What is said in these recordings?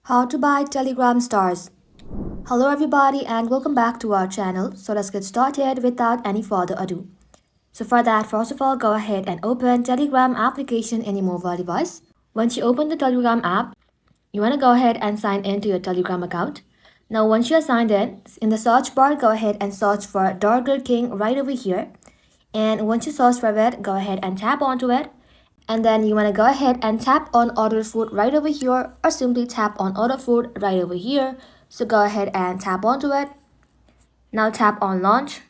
How to buy Telegram stars. Hello everybody and welcome back to our channel. So let's get started without any further ado. So for that, first of all, go ahead and open Telegram application in your mobile device. Once you open the Telegram app, you want to go ahead and sign in to your Telegram account. Now once you're signed in the search bar, go ahead and search for Burger King right over here. And once you search for it, go ahead and tap onto it. And then you want to go ahead and tap on order food right over here, or simply tap on order food right over here. So go ahead and tap onto it. Now tap on launch.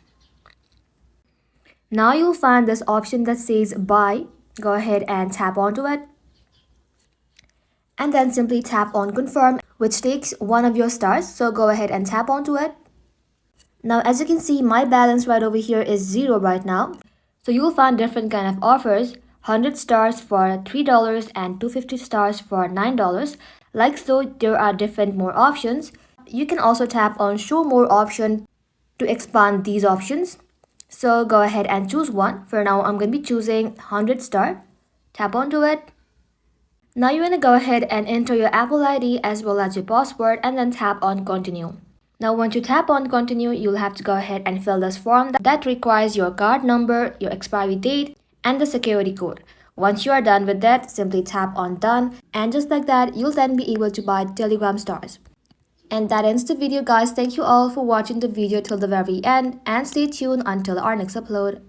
Now you'll find this option that says buy. Go ahead and tap onto it. And then simply tap on confirm, which takes one of your stars. So go ahead and tap onto it. Now as you can see, my balance right over here is 0 right now. So you will find different kind of offers. 100 stars for $3 and 250 stars for $9. Like so, there are different more options. You can also tap on show more option to expand these options. So go ahead and choose one. For now, I'm going to be choosing 100 star. Tap onto it. Now you want to go ahead and enter your Apple ID as well as your password and then tap on continue. Now once you tap on continue, you'll have to go ahead and fill this form that requires your card number, your expiry date, and the security code. Once you are done with that, simply tap on done, and just like that, you'll then be able to buy Telegram stars. And that ends the video, guys. Thank you all for watching the video till the very end, and stay tuned until our next upload.